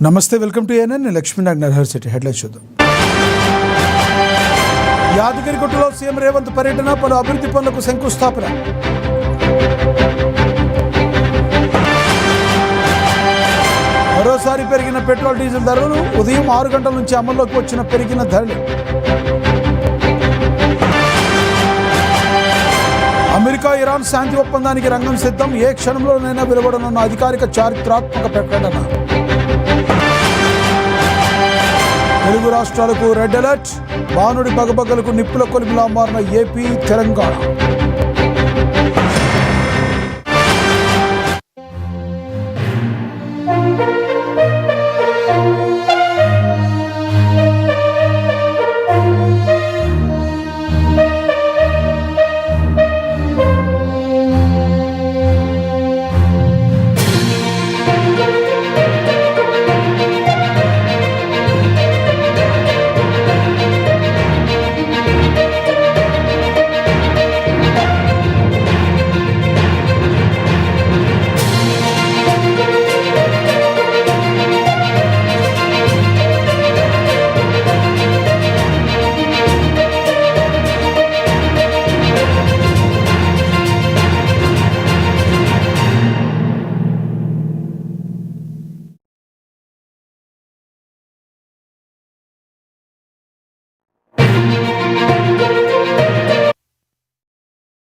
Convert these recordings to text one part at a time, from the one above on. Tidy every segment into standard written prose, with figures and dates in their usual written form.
నమస్తే, welcome to ANN. Lakshminarayana Narahar headlines చూద్దాం. యాదగిరిగుట్టలో CM Revanth పర్యటన, పలు అభివృద్ధి పనులకు శంకుస్థాపన. మరోసారి పెరిగిన పెట్రోల్ డీజిల్ ధరలు, ఉదయం 6 గంటల నుంచి అమల్లోకి వచ్చిన పెరిగిన ధరలు. అమెరికా ఇరాన్ శాంతి ఒప్పందానికి రంగం సిద్ధం, ఏ క్షణంలోనైనా వెలువడనున్న అధికారిక చారిత్రాత్మక ప్రకటన. తెలుగు రాష్ట్రాలకు రెడ్ అలర్ట్, బాణుడి బగబగలకు నిప్పుల కొలిమిలా మారిన ఏపీ, తెలంగాణ.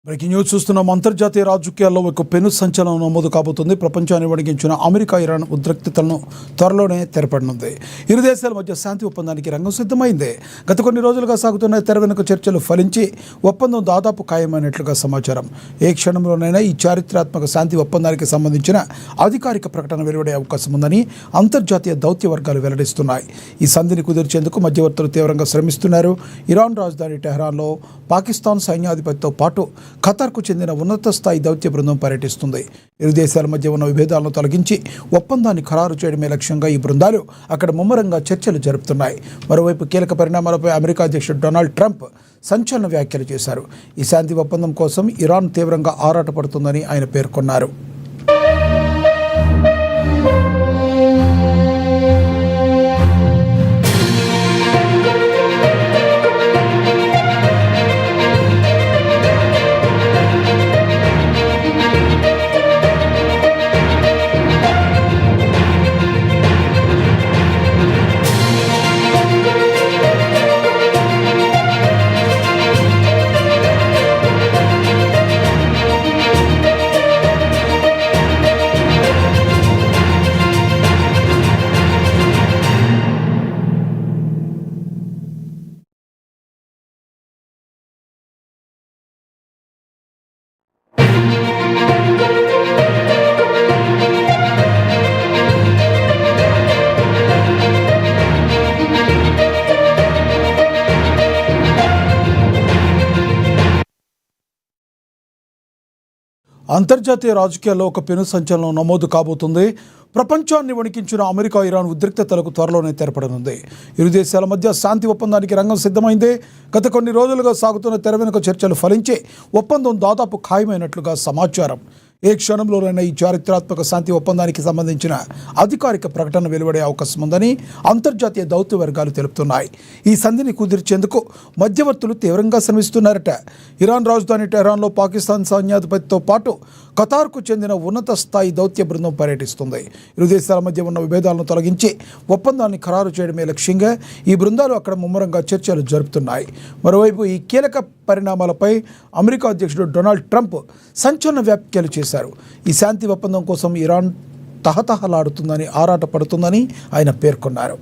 బ్రేకింగ్ న్యూస్ చూస్తున్నాం. అంతర్జాతీయ రాజకీయాల్లో ఒక పెను సంచలనం నమోదు కాబోతుంది. ప్రపంచాన్ని వణికించిన అమెరికా ఇరాన్ ఉద్రిక్తతలను త్వరలోనే తెరపడనుంది. ఇరు దేశాల మధ్య శాంతి ఒప్పందానికి రంగం సిద్ధమైంది. గత కొన్ని రోజులుగా సాగుతున్న తెర వెనుక చర్చలు ఫలించి ఒప్పందం దాదాపు ఖాయమైనట్లుగా సమాచారం. ఏ క్షణంలోనైనా ఈ చారిత్రాత్మక శాంతి ఒప్పందానికి సంబంధించిన అధికారిక ప్రకటన వెలువడే అవకాశం ఉందని అంతర్జాతీయ దౌత్య వర్గాలు వెల్లడిస్తున్నాయి. ఈ సంధిని కుదిర్చేందుకు మధ్యవర్తులు తీవ్రంగా శ్రమిస్తున్నారు. ఇరాన్ రాజధాని టెహ్రాన్లో పాకిస్తాన్ సైన్యాధిపతితో పాటు ఖతార్కు చెందిన ఉన్నత స్థాయి దౌత్య బృందం పర్యటిస్తుంది. ఇరు దేశాల మధ్య ఉన్న విభేదాలను తొలగించి ఒప్పందాన్ని ఖరారు చేయడమే లక్ష్యంగా ఈ బృందాలు అక్కడ ముమ్మరంగా చర్చలు జరుపుతున్నాయి. మరోవైపు కీలక పరిణామాలపై అమెరికా అధ్యక్షుడు డొనాల్డ్ ట్రంప్ సంచలన వ్యాఖ్యలు చేశారు. ఈ శాంతి ఒప్పందం కోసం ఇరాన్ తీవ్రంగా ఆరాటపడుతుందని ఆయన పేర్కొన్నారు. అంతర్జాతీయ రాజకీయాల్లో ఒక పెను సంచలనం నమోదు కాబోతుంది. ప్రపంచాన్ని వణికించిన అమెరికా ఇరాన్ ఉద్రిక్తతలకు త్వరలోనే తెరపడనుంది. ఇరు దేశాల మధ్య శాంతి ఒప్పందానికి రంగం సిద్ధమైంది. గత కొన్ని రోజులుగా సాగుతున్న తెర వెనుక చర్చలు ఫలించి ఒప్పందం దాదాపు ఖాయమైనట్లుగా సమాచారం. ఏ క్షణంలోనైనా ఈ చారిత్రాత్మక శాంతి ఒప్పందానికి సంబంధించిన అధికారిక ప్రకటన వెలువడే అవకాశం ఉందని అంతర్జాతీయ దౌత్య వర్గాలు తెలుపుతున్నాయి. ఈ సంధిని కుదిర్చేందుకు మధ్యవర్తులు తీవ్రంగా శ్రమిస్తున్నారట. ఇరాన్ రాజధాని టెహ్రాన్లో పాకిస్తాన్ సైన్యాధిపతితో పాటు ఖతార్కు చెందిన ఉన్నత స్థాయి దౌత్య బృందం పర్యటిస్తుంది. ఇరు దేశాల మధ్య ఉన్న విభేదాలను తొలగించి ఒప్పందాన్ని ఖరారు చేయడమే లక్ష్యంగా ఈ బృందాలు అక్కడ ముమ్మరంగా చర్చలు జరుపుతున్నాయి. మరోవైపు ఈ కీలక పరిణామాలపై అమెరికా అధ్యక్షుడు డొనాల్డ్ ట్రంప్ సంచలన వ్యాఖ్యలు చేశారు. ఈ శాంతి ఒప్పందం కోసం ఇరాన్ తహతహలాడుతుందని, ఆరాటపడుతుందని ఆయన పేర్కొన్నారు.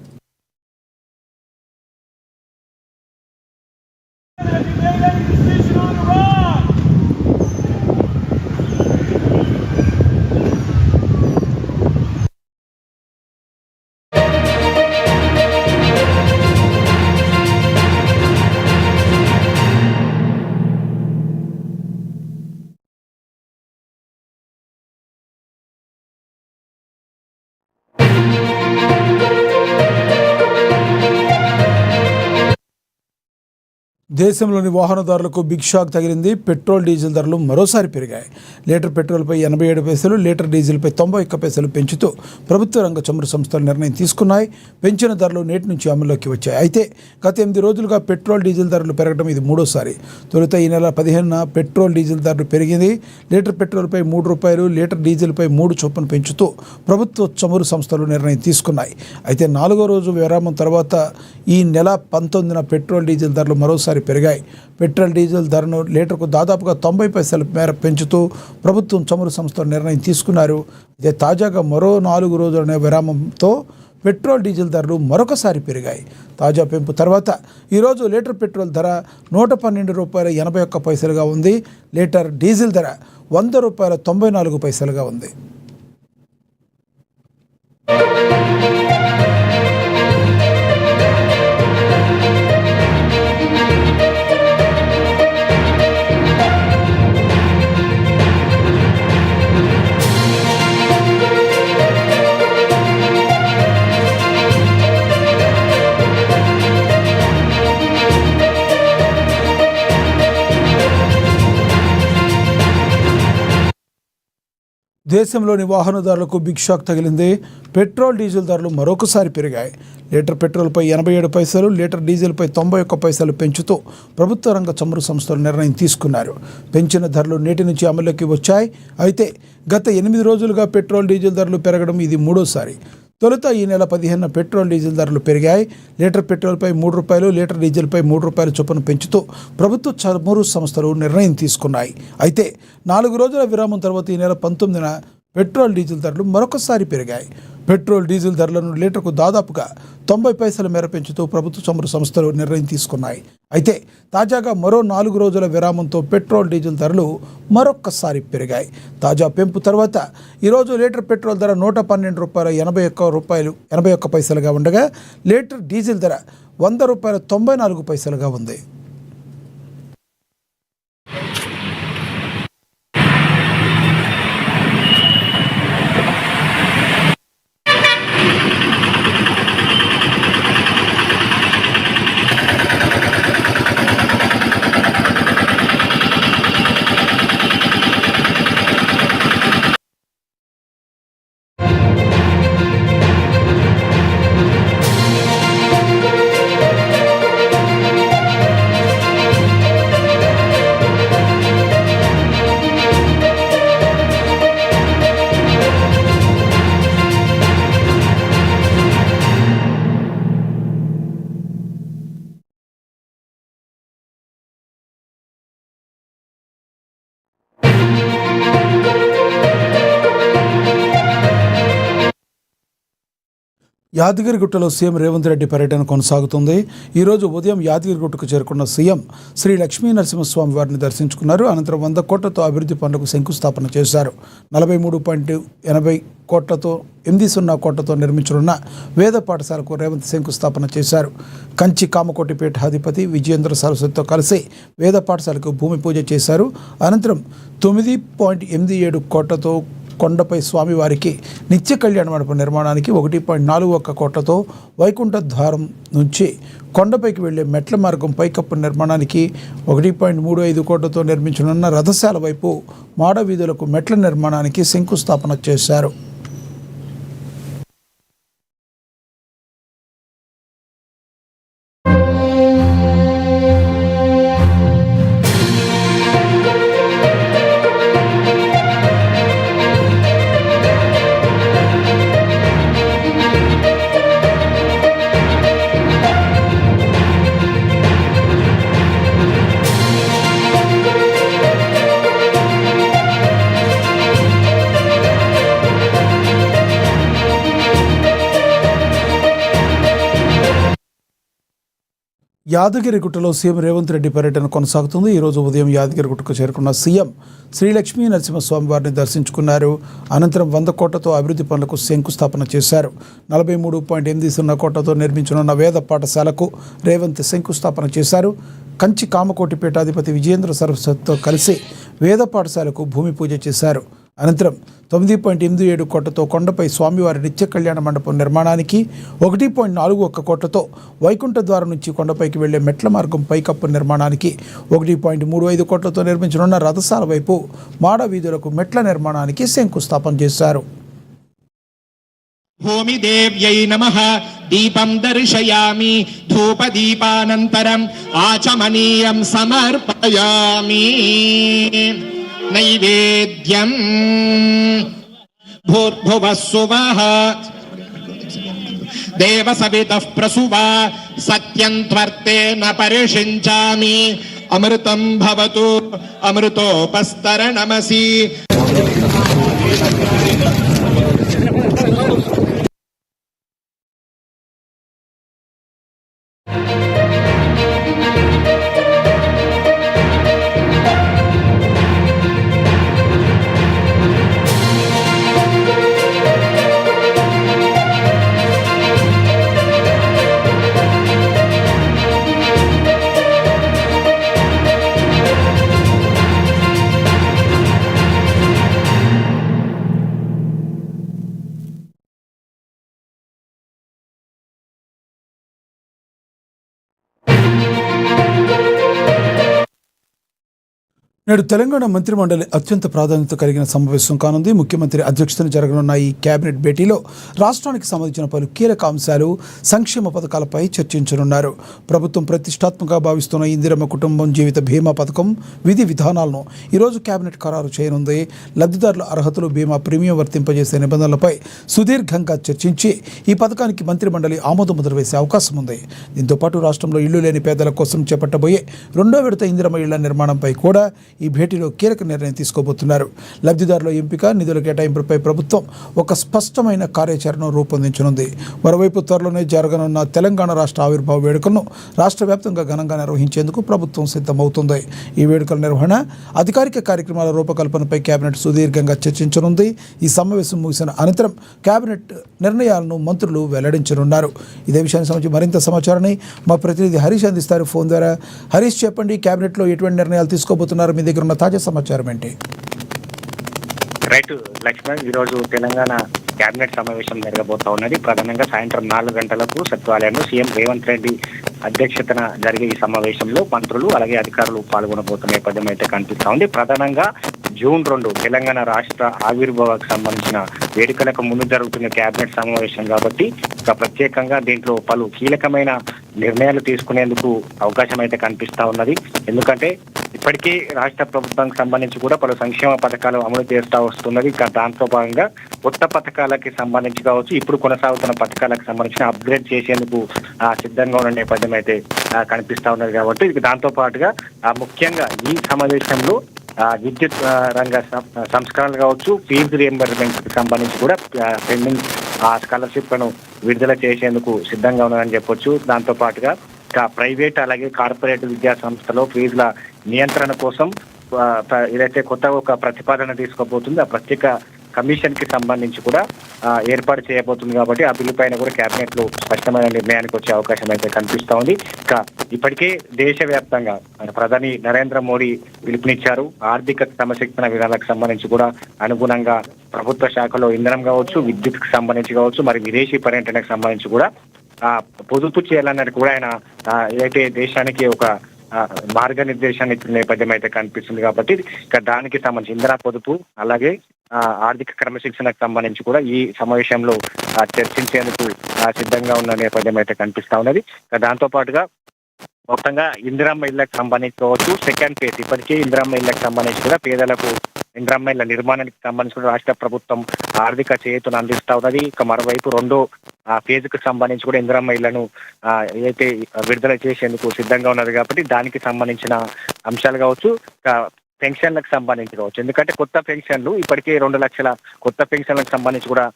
దేశంలోని వాహనదారులకు బిగ్ షాక్ తగిలింది. పెట్రోల్ డీజిల్ ధరలు మరోసారి పెరిగాయి. లీటర్ పెట్రోల్పై 87 పైసలు, లీటర్ డీజిల్పై 91 పైసలు పెంచుతూ ప్రభుత్వ రంగ చమురు సంస్థలు నిర్ణయం తీసుకున్నాయి. పెంచిన ధరలు నేటి నుంచి అమల్లోకి వచ్చాయి. అయితే గత 8 రోజులుగా పెట్రోల్ డీజిల్ ధరలు పెరగడం ఇది మూడోసారి. తొలుత ఈ నెల 15న పెట్రోల్ డీజిల్ ధరలు పెరిగింది. లీటర్ పెట్రోల్పై ₹3, లీటర్ డీజిల్పై 3 చొప్పున పెంచుతూ ప్రభుత్వ చమురు సంస్థలు నిర్ణయం తీసుకున్నాయి. అయితే 4వ రోజు విరామం తర్వాత ఈ నెల 19న పెట్రోల్ డీజిల్ ధరలు మరోసారి పెరిగాయి. పెట్రోల్ డీజిల్ ధరను లీటర్కు దాదాపుగా 90 పైసల మేర పెంచుతూ ప్రభుత్వం చమురు సంస్థలు నిర్ణయం తీసుకున్నారు. అయితే తాజాగా మరో 4 రోజుల విరామంతో పెట్రోల్ డీజిల్ ధరలు మరొకసారి పెరిగాయి. తాజా పెంపు తర్వాత ఈరోజు లీటర్ పెట్రోల్ ధర ₹112.81 ఉంది. లీటర్ డీజిల్ ధర ₹100.94 ఉంది. దేశంలోని వాహనదారులకు బిగ్ షాక్ తగిలింది. పెట్రోల్ డీజిల్ ధరలు మరొకసారి పెరిగాయి. లీటర్ పెట్రోల్పై 87 పైసలు, లీటర్ డీజిల్పై 91 పైసలు పెంచుతూ ప్రభుత్వ రంగ చమురు సంస్థలు నిర్ణయం తీసుకున్నారు. పెంచిన ధరలు నేటి నుంచి అమల్లోకి వచ్చాయి. అయితే గత 8 రోజులుగా పెట్రోల్ డీజిల్ ధరలు పెరగడం ఇది మూడోసారి. తొలుత ఈ నెల 15న పెట్రోల్ డీజిల్ ధరలు పెరిగాయి. లీటర్ పెట్రోల్పై ₹3, లీటర్ డీజిల్పై ₹3 చొప్పున పెంచుతూ ప్రభుత్వ చమురు సంస్థలు నిర్ణయం తీసుకున్నాయి. అయితే 4 రోజుల విరామం తర్వాత ఈ నెల 19న పెట్రోల్ డీజిల్ ధరలు మరొకసారి పెరిగాయి. పెట్రోల్ డీజిల్ ధరలను లీటర్కు దాదాపుగా 90 పైసల మేర పెంచుతూ ప్రభుత్వ చమురు సంస్థలు నిర్ణయం తీసుకున్నాయి. అయితే తాజాగా మరో 4 రోజుల విరామంతో పెట్రోల్ డీజిల్ ధరలు మరొక్కసారి పెరిగాయి. తాజా పెంపు తర్వాత ఈరోజు లీటర్ పెట్రోల్ ధర ₹112.81 ఉండగా లీటర్ డీజిల్ ధర ₹100.94 ఉంది. యాదగిరిగుట్టలో సీఎం రేవంత్ రెడ్డి పర్యటన కొనసాగుతుంది. ఈరోజు ఉదయం యాదగిరిగుట్టకు చేరుకున్న సీఎం శ్రీ లక్ష్మీ నరసింహస్వామి వారిని దర్శించుకున్నారు. అనంతరం 100 కోట్లతో అభివృద్ధి పనులకు శంకుస్థాపన చేశారు. 43.80 కోట్లతో 80 కోట్లతో నిర్మించనున్న వేద పాఠశాలకు రేవంత్ శంకుస్థాపన చేశారు. కంచి కామకోటి పీఠాధిపతి విజయేంద్ర సరస్వతితో కలిసి వేద పాఠశాలకు భూమి పూజ చేశారు. అనంతరం 9.87 కోట్లతో కొండపై స్వామివారికి నిత్య కళ్యాణ మండపం నిర్మాణానికి 1.41 కోట్లతో వైకుంఠ ద్వారం నుంచి కొండపైకి వెళ్లే మెట్ల మార్గం పైకప్పు నిర్మాణానికి 1.35 కోట్లతో నిర్మించనున్న రథశాల వైపు మాడ వీధులకు మెట్ల నిర్మాణానికి శంకుస్థాపన చేశారు. యాదగిరిగుట్టలో సీఎం రేవంత్ రెడ్డి పర్యటన కొనసాగుతుంది. ఈరోజు ఉదయం యాదగిరిగుట్టకు చేరుకున్న సీఎం శ్రీ లక్ష్మీ నరసింహస్వామి వారిని దర్శించుకున్నారు. అనంతరం 100 కోట్లతో అభివృద్ధి పనులకు శంకుస్థాపన చేశారు. 43.80 కోట్లతో నిర్మించనున్న వేద పాఠశాలకు రేవంత్ శంకుస్థాపన చేశారు. కంచి కామకోటి పీఠాధిపతి విజయేంద్ర సరస్వతితో కలిసి వేద పాఠశాలకు భూమి పూజ చేశారు. అనంతరం 9.87 కోట్లతో కొండపై స్వామివారి నిత్య కళ్యాణ మండపం నిర్మాణానికి, 1.41 కోట్లతో వైకుంఠ ద్వారం నుంచి కొండపైకి వెళ్లే మెట్ల మార్గం పైకప్పు నిర్మాణానికి, 1.35 కోట్లతో నిర్మించనున్న రథసాల వైపు మాడ వీధులకు మెట్ల నిర్మాణానికి శంకుస్థాపన చేశారు. భూమిదేవ్యై నమః. దీపం దర్శయామి. ధూపదీపానంతరం ఆచమనీయం సమర్పయామి. నైవేద్యం భూర్భువః సువః దేవసవితః ప్రసువా సత్యం త్వర్తేన పరిషించామి. అమృతం భవతు అమృతోపస్తరణమసి. నేడు తెలంగాణ మంత్రిమండలి అత్యంత ప్రాధాన్యత కలిగిన సమావేశం కానుంది. ముఖ్యమంత్రి అధ్యక్షతన జరగనున్న ఈ కేబినెట్ భేటీలో రాష్ట్రానికి సంబంధించిన పలు కీలక అంశాలు, సంక్షేమ పథకాలపై చర్చించనున్నారు. ప్రభుత్వం ప్రతిష్టాత్మకంగా భావిస్తున్న ఇందిరమ్మ కుటుంబం జీవిత బీమా పథకం విధి విధానాలను ఈరోజు కేబినెట్ ఖరారు చేయనుంది. లబ్ధిదారుల అర్హతలు, బీమా ప్రీమియం వర్తింపజేసే నిబంధనలపై సుదీర్ఘంగా చర్చించి ఈ పథకానికి మంత్రిమండలి ఆమోదముద్ర వేసే అవకాశం ఉంది. దీంతో పాటు రాష్ట్రంలో ఇళ్లు లేని పేదల కోసం చేపట్టబోయే 2వ విడత ఇందిరమ్మ ఇళ్ల నిర్మాణంపై కూడా ఈ భేటీలో కీలక నిర్ణయం తీసుకోబోతున్నారు. లబ్ధిదారుల ఎంపిక, నిధుల కేటాయింపులపై ప్రభుత్వం ఒక స్పష్టమైన కార్యాచరణను రూపొందించనుంది. మరోవైపు త్వరలోనే జరగనున్న తెలంగాణ రాష్ట్ర ఆవిర్భావ వేడుకలను రాష్ట్ర వ్యాప్తంగా ఘనంగా నిర్వహించేందుకు ప్రభుత్వం సిద్ధమవుతుంది. ఈ వేడుకల నిర్వహణ, అధికారిక కార్యక్రమాల రూపకల్పనపై కేబినెట్ సుదీర్ఘంగా చర్చించనుంది. ఈ సమావేశం ముగిసిన అనంతరం కేబినెట్ నిర్ణయాలను మంత్రులు వెల్లడించనున్నారు. ఇదే విషయానికి సంబంధించి మరింత సమాచారాన్ని మా ప్రతినిధి హరీష్ అందిస్తారు ఫోన్ ద్వారా. హరీష్, చెప్పండి, కేబినెట్లో ఎటువంటి నిర్ణయాలు తీసుకోబోతున్నారు? మీ దగ్గర ఉన్న తాజా సమాచారం ఏంటి? రైట్ లక్ష్మణ్, ఈరోజు తెలంగాణ కేబినెట్ సమావేశం జరగబోతా ఉన్నది. ప్రధానంగా సాయంత్రం 4 గంటలకు సచివాలయంలో సీఎం రేవంత్ రెడ్డి అధ్యక్షతన జరిగే ఈ సమావేశంలో మంత్రులు అలాగే అధికారులు పాల్గొనబోతున్న నేపథ్యం అయితే కనిపిస్తా ఉంది. ప్రధానంగా జూన్ 2 తెలంగాణ రాష్ట్ర ఆవిర్భావకు సంబంధించిన వేడుకలకు ముందు జరుగుతున్న కేబినెట్ సమావేశం కాబట్టి ఇక ప్రత్యేకంగా దీంట్లో పలు కీలకమైన నిర్ణయాలు తీసుకునేందుకు అవకాశం అయితే కనిపిస్తా ఉన్నది. ఎందుకంటే ఇప్పటికీ రాష్ట్ర ప్రభుత్వానికి సంబంధించి కూడా పలు సంక్షేమ పథకాలు అమలు చేస్తూ వస్తున్నది. ఇక దాంతో భాగంగా కొత్త పథకాలకి సంబంధించి కావచ్చు, ఇప్పుడు కొనసాగుతున్న పథకాలకు సంబంధించిన అప్గ్రేడ్ చేసేందుకు సిద్ధంగా ఉన్న నేపథ్యం అయితే కనిపిస్తా ఉన్నది. కాబట్టి దాంతో పాటుగా ముఖ్యంగా ఈ సమావేశంలో విద్యుత్ రంగ సంస్కరణలు కావచ్చు, ఫీజు రియంబర్స్మెంట్ కి సంబంధించి కూడా పెండింగ్ స్కాలర్షిప్లను విడుదల చేసేందుకు సిద్ధంగా ఉన్నదని చెప్పొచ్చు. దాంతో పాటుగా ప్రైవేట్ అలాగే కార్పొరేట్ విద్యా సంస్థలో ఫీజుల నియంత్రణ కోసం ఏదైతే కొత్త ఒక ప్రతిపాదన తీసుకోబోతుంది, ఆ ప్రత్యేక కమిషన్ కి సంబంధించి కూడా ఏర్పాటు చేయబోతుంది. కాబట్టి ఆ బిల్లు పైన కూడా కేబినెట్ లో స్పష్టమైన నిర్ణయానికి వచ్చే అవకాశం అయితే కనిపిస్తా ఉంది. ఇక ఇప్పటికే దేశవ్యాప్తంగా ప్రధాని నరేంద్ర మోడీ పిలుపునిచ్చారు. ఆర్థిక క్రమశిక్షణ విధానాలకు సంబంధించి కూడా అనుగుణంగా ప్రభుత్వ శాఖలో ఇంధనం కావచ్చు, విద్యుత్ కి సంబంధించి కావచ్చు, మరి విదేశీ పర్యటనకు సంబంధించి కూడా పొదుపు చేయాలన్నది కూడా ఆయన ఏదైతే దేశానికి ఒక మార్గనిర్దేశాన్ని ఇచ్చిన నేపథ్యం అయితే కనిపిస్తుంది. కాబట్టి ఇక దానికి సంబంధించి ఇంధన పొదుపు అలాగే ఆర్థిక క్రమశిక్షణకు సంబంధించి కూడా ఈ సమావేశంలో చర్చించేందుకు సిద్ధంగా ఉన్న నేపథ్యం అయితే కనిపిస్తా ఉన్నది. దాంతో పాటుగా మొత్తంగా ఇందిరమ్మ ఇళ్లకు సంబంధించి కావచ్చు, సెకండ్ ఫేజ్ ఇప్పటికీ ఇందిరమ్మ ఇళ్లకు సంబంధించి కూడా పేదలకు ఇందిరమ్మ ఇళ్ల నిర్మాణానికి సంబంధించి రాష్ట్ర ప్రభుత్వం ఆర్థిక చేతును అందిస్తా ఉన్నది. ఇక మరోవైపు 2వ ఫేజ్ కు సంబంధించి కూడా ఇందిరమ్మ ఇళ్లను ఏదైతే విడుదల చేసేందుకు సిద్ధంగా ఉన్నది. కాబట్టి దానికి సంబంధించిన అంశాలు కావచ్చు, పెన్షన్లకు సంబంధించి కావచ్చు. ఎందుకంటే కొత్త పెన్షన్లు ఇప్పటికే 2 లక్షల కొత్త పెన్షన్లకు సంబంధించి కూడా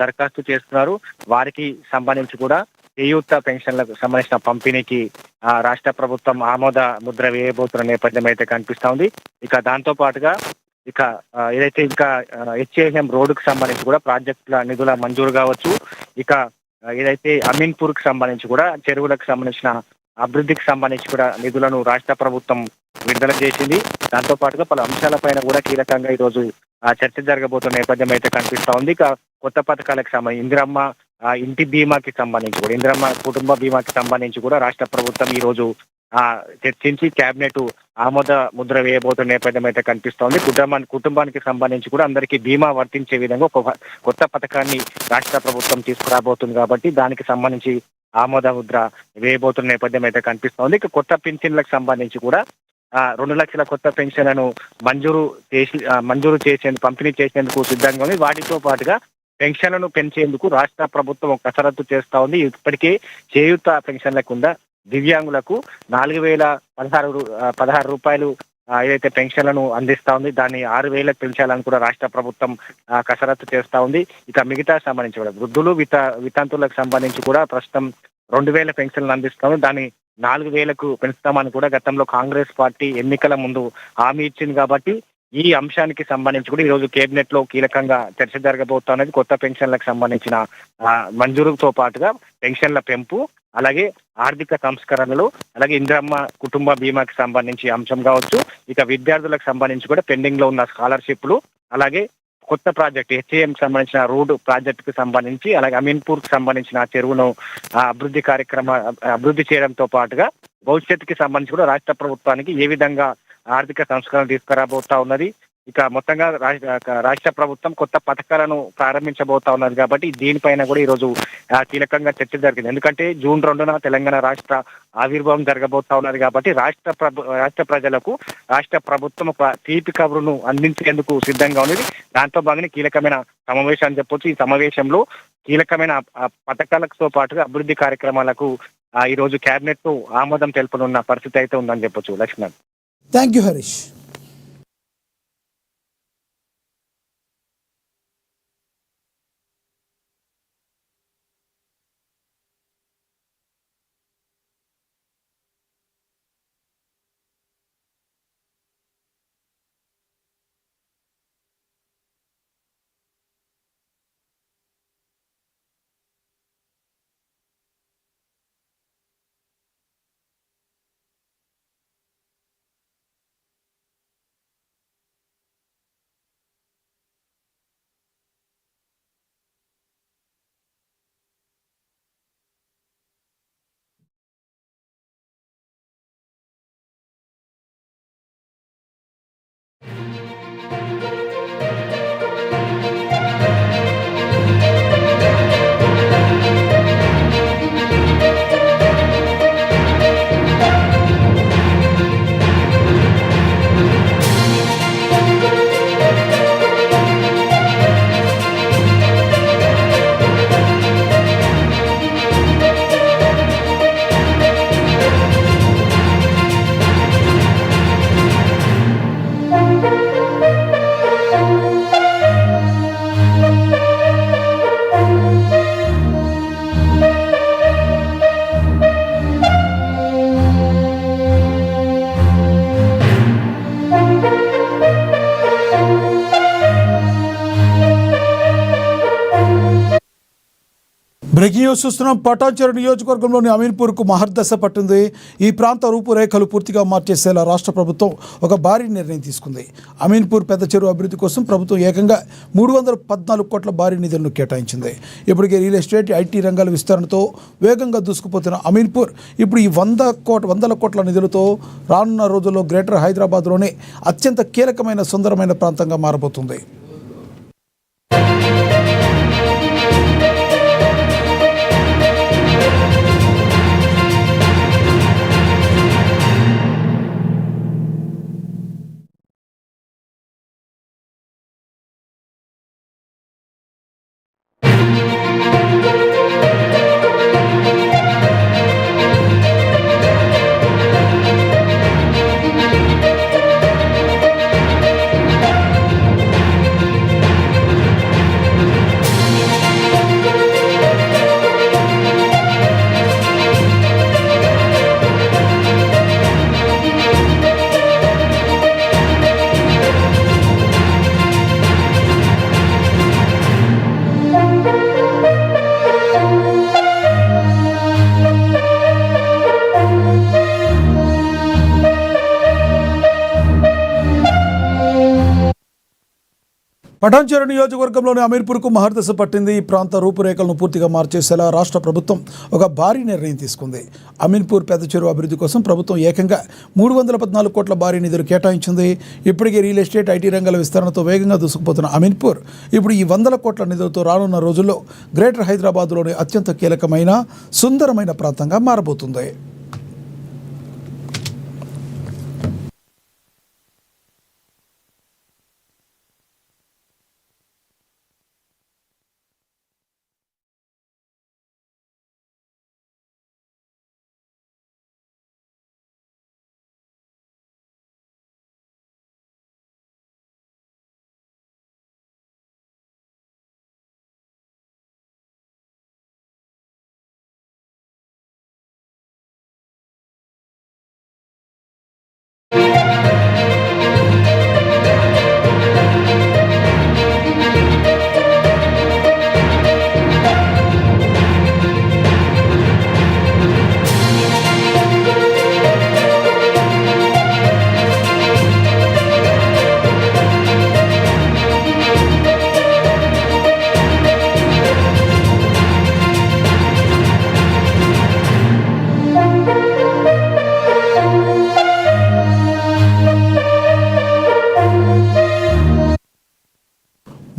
దరఖాస్తు చేస్తున్నారు. వారికి సంబంధించి కూడా చేయూత పెన్షన్లకు సంబంధించిన పంపిణీకి రాష్ట్ర ప్రభుత్వం ఆమోద ముద్ర వేయబోతున్న నేపథ్యం అయితే కనిపిస్తా ఉంది. ఇక దాంతో పాటుగా ఇక ఏదైతే ఇంకా హెచ్ఏఎం రోడ్డుకు సంబంధించి కూడా ప్రాజెక్టుల నిధుల మంజూరు కావచ్చు. ఇక ఏదైతే అమీన్పూర్ కు సంబంధించి కూడా చెరువులకు సంబంధించిన అభివృద్ధికి సంబంధించి కూడా నిధులను రాష్ట్ర ప్రభుత్వం విడుదల చేసింది. దాంతో పాటుగా పలు అంశాలపైన కూడా కీలకంగా ఈరోజు చర్చ జరగబోతున్న నేపథ్యం అయితే కనిపిస్తా ఉంది. ఇక కొత్త పథకాలకు సంబంధించి ఇందిరమ్మ ఇంటి బీమాకి సంబంధించి కూడా, ఇందిరమ్మ కుటుంబ బీమాకి సంబంధించి కూడా రాష్ట్ర ప్రభుత్వం ఈ రోజు చర్చించి కేబినెట్ ఆమోద ముద్ర వేయబోతున్న నేపథ్యం అయితే కనిపిస్తోంది. కుటుంబానికి సంబంధించి కూడా అందరికీ బీమా వర్తించే విధంగా ఒక కొత్త పథకాన్ని రాష్ట్ర ప్రభుత్వం తీసుకురాబోతుంది కాబట్టి దానికి సంబంధించి ఆమోద ముద్ర వేయబోతున్న నేపథ్యం అయితే కనిపిస్తోంది. ఇక కొత్త పింఛన్లకు సంబంధించి కూడా 2 లక్షల కొత్త పెన్షన్లను మంజూరు చేసేందుకు, పంపిణీ చేసేందుకు సిద్ధంగా ఉంది. వాటితో పాటుగా పెన్షన్లను పెంచేందుకు రాష్ట్ర ప్రభుత్వం ఒక కసరత్తు చేస్తా ఉంది. ఇప్పటికే చేయూత పెన్షన్ లేకుండా దివ్యాంగులకు 4,016 రూపాయలు ఏదైతే పెన్షన్లను అందిస్తా ఉంది దాన్ని 6,000కు పెంచాలని కూడా రాష్ట్ర ప్రభుత్వం కసరత్తు చేస్తా ఉంది. ఇక మిగతా సంబంధించి కూడా వృద్ధులు వితంతువులకు సంబంధించి కూడా ప్రస్తుతం 2,000 పెన్షన్లు అందిస్తాము, దాన్ని 4,000కు పెంచుతామని కూడా గతంలో కాంగ్రెస్ పార్టీ ఎన్నికల ముందు హామీ ఇచ్చింది. కాబట్టి ఈ అంశానికి సంబంధించి కూడా ఈ రోజు కేబినెట్ లో కీలకంగా చర్చ జరగబోతున్నది. కొత్త పెన్షన్లకు సంబంధించిన మంజూరుతో పాటుగా పెన్షన్ల పెంపు, అలాగే ఆర్థిక సంస్కరణలు, అలాగే ఇందిరమ్మ కుటుంబ బీమాకి సంబంధించి అంశం కావచ్చు. ఇక విద్యార్థులకు సంబంధించి కూడా పెండింగ్ లో ఉన్న స్కాలర్షిప్లు, అలాగే కొత్త ప్రాజెక్ట్ హెచ్ఏఎం సంబంధించిన రోడ్డు ప్రాజెక్టుకు సంబంధించి, అలాగే అమీన్పూర్ కు సంబంధించిన చెరువును అభివృద్ధి చేయడంతో పాటుగా భవిష్యత్తుకి సంబంధించి కూడా రాష్ట్ర ప్రభుత్వానికి ఏ విధంగా ఆర్థిక సంస్కరణ తీసుకురాబోతా ఉన్నది. ఇక మొత్తంగా రాష్ట్ర ప్రభుత్వం కొత్త పథకాలను ప్రారంభించబోతా ఉన్నది కాబట్టి దీనిపైన కూడా ఈ రోజు కీలకంగా చర్చ జరిగింది. ఎందుకంటే జూన్ 2న తెలంగాణ రాష్ట్ర ఆవిర్భావం జరగబోతా ఉన్నది కాబట్టి రాష్ట్ర ప్రజలకు రాష్ట్ర ప్రభుత్వం ఒక తీపి కబురును అందించేందుకు సిద్ధంగా ఉన్నది. దాంతో భాగంగా కీలకమైన సమావేశం అని చెప్పొచ్చు. ఈ సమావేశంలో కీలకమైన పథకాలతో పాటుగా అభివృద్ధి కార్యక్రమాలకు ఈ రోజు కేబినెట్ ఆమోదం తెలుపనున్న పరిస్థితి అయితే ఉందని చెప్పొచ్చు. Laxman, thank you Harish. Breaking news చూస్తున్నాం. పటాన్చెరు నియోజకవర్గంలోని అమీన్పూర్కు మహర్దశ పట్టింది. ఈ ప్రాంత రూపురేఖలు పూర్తిగా మార్చేసేలా రాష్ట్ర ప్రభుత్వం ఒక భారీ నిర్ణయం తీసుకుంది. అమీన్పూర్ పెద్ద చెరువు అభివృద్ధి కోసం ప్రభుత్వం ఏకంగా 314 కోట్ల భారీ నిధులను కేటాయించింది. ఇప్పటికే రియల్ ఎస్టేట్, ఐటీ రంగాల విస్తరణతో వేగంగా దూసుకుపోతున్న అమీన్పూర్ ఇప్పుడు ఈ వందల కోట్ల నిధులతో రానున్న రోజుల్లో గ్రేటర్ హైదరాబాద్లోనే అత్యంత కీలకమైన సుందరమైన ప్రాంతంగా మారబోతుంది. పటాన్చెరు నియోజకవర్గంలోని అమీర్పూర్కు మహర్దశ పట్టింది. ఈ ప్రాంత రూపురేఖలను పూర్తిగా మార్చేసేలా రాష్ట్ర ప్రభుత్వం ఒక భారీ నిర్ణయం తీసుకుంది. అమీర్పూర్ పెద్ద చెరువు అభివృద్ధి కోసం ప్రభుత్వం ఏకంగా 314 కోట్ల భారీ నిధులు కేటాయించింది. ఇప్పటికే రియల్ ఎస్టేట్, ఐటీ రంగాల విస్తరణతో వేగంగా దూసుకుపోతున్న అమీర్పూర్ ఇప్పుడు ఈ 100 కోట్ల నిధులతో రానున్న రోజుల్లో గ్రేటర్ హైదరాబాద్లోని అత్యంత కీలకమైన, సుందరమైన ప్రాంతంగా మారబోతుంది.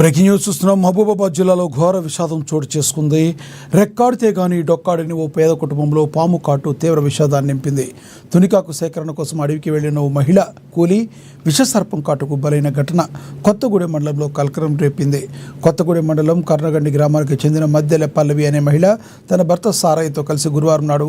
బ్రేకింగ్ న్యూస్ చూస్తున్నాం. మహబూబాబాద్ జిల్లాలో ఘోర విషాదం చోటు చేసుకుంది. రెక్కాడితే గానీ డొక్కాడని ఓ పేద కుటుంబంలో పాము కాటు తీవ్ర విషాదాన్ని నింపింది. తునికాకు సేకరణ కోసం అడవికి వెళ్లిన ఓ మహిళ కూలి విషసర్పం కాటుకు బలైన ఘటన కొత్తగూడెం మండలంలో కలకలం రేపింది. కొత్తగూడెం మండలం కర్ణగండి గ్రామానికి చెందిన మద్దెల పల్లవి అనే మహిళ తన భర్త సారయ్యతో కలిసి గురువారం నాడు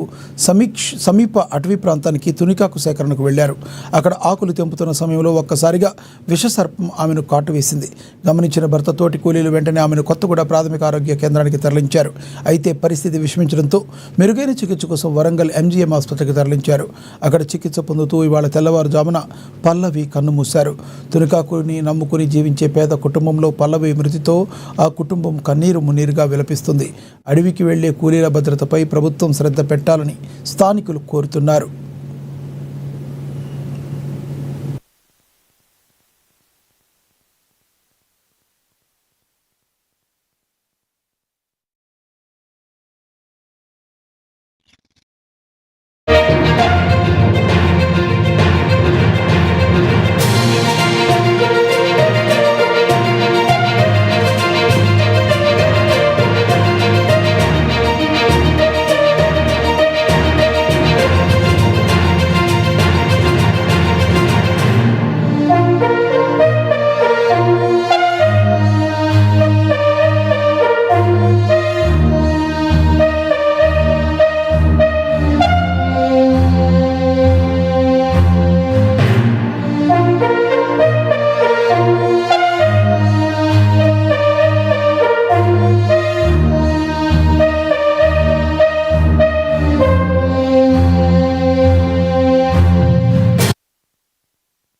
సమీప అటవీ ప్రాంతానికి తునికాకు సేకరణకు వెళ్లారు. అక్కడ ఆకులు తెంపుతున్న సమయంలో ఒక్కసారిగా విషసర్పం ఆమెను కాటు వేసింది. గమనించిన భర్త తోటి కూలీలు వెంటనే ఆమెను కొత్తగూడ ప్రాథమిక ఆరోగ్య కేంద్రానికి తరలించారు. అయితే పరిస్థితి విషమించడంతో మెరుగైన చికిత్స కోసం వరంగల్ MGM ఆసుపత్రికి తరలించారు. అక్కడ చికిత్స పొందుతూ ఇవాళ తెల్లవారుజామున పల్లవి కన్నుమూశారు. తునికాకుని నమ్ముకుని జీవించే పేద కుటుంబంలో పల్లవి మృతితో ఆ కుటుంబం కన్నీరు మున్నీరుగా విలపిస్తుంది. అడవికి వెళ్లే కూలీల భద్రతపై ప్రభుత్వం శ్రద్ధ పెట్టాలని స్థానికులు కోరుతున్నారు.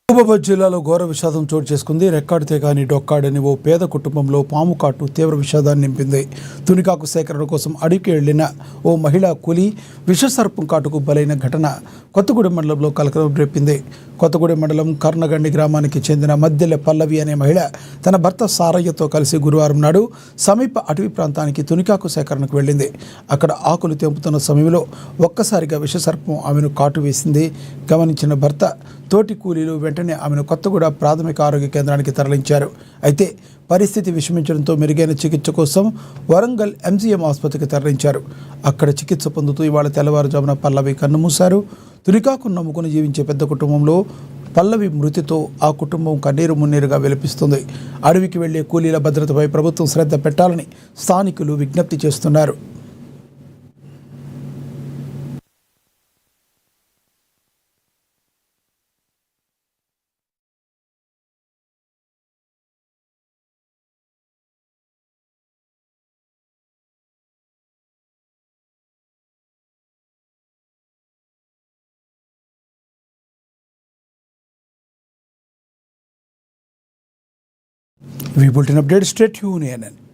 మహబూబాబాద్ జిల్లాలో ఘోర విషాదం చోటు చేసుకుంది. రెక్కాడితే కానీ డొక్కాడని ఓ పేద కుటుంబంలో పాము కాటు తీవ్ర విషాదాన్ని నింపింది. తునికాకు సేకరణ కోసం అడవికి వెళ్లిన ఓ మహిళా కూలి విషసర్పం కాటుకు బలైన ఘటన కొత్తగూడెం మండలంలో కలకలం రేపింది. కొత్తగూడెం మండలం కర్ణగండి గ్రామానికి చెందిన మద్దెల పల్లవి అనే మహిళ తన భర్త సారయ్యతో కలిసి గురువారం నాడు సమీప అటవీ ప్రాంతానికి తునికాకు సేకరణకు వెళ్ళింది. అక్కడ ఆకులు తెంపుతున్న సమయంలో ఒక్కసారిగా విషసర్పం ఆమెను కాటు వేసింది. గమనించిన భర్త తోటి కూలీలు వెంటనే ఆమెను కొత్తగూడ ప్రాథమిక ఆరోగ్య కేంద్రానికి తరలించారు. అయితే పరిస్థితి విషమించడంతో మెరుగైన చికిత్స కోసం వరంగల్ MGM ఆసుపత్రికి తరలించారు. అక్కడ చికిత్స పొందుతూ ఇవాళ తెల్లవారుజామున పల్లవి కన్నుమూశారు. తునికాకు నమ్ముకుని జీవించే పెద్ద కుటుంబంలో పల్లవి మృతితో ఆ కుటుంబం కన్నీరు మున్నీరుగా విలపిస్తుంది. అడవికి వెళ్లే కూలీల భద్రతపై ప్రభుత్వం శ్రద్ధ పెట్టాలని స్థానికులు విజ్ఞప్తి చేస్తున్నారు. We built an update. Stay tuned.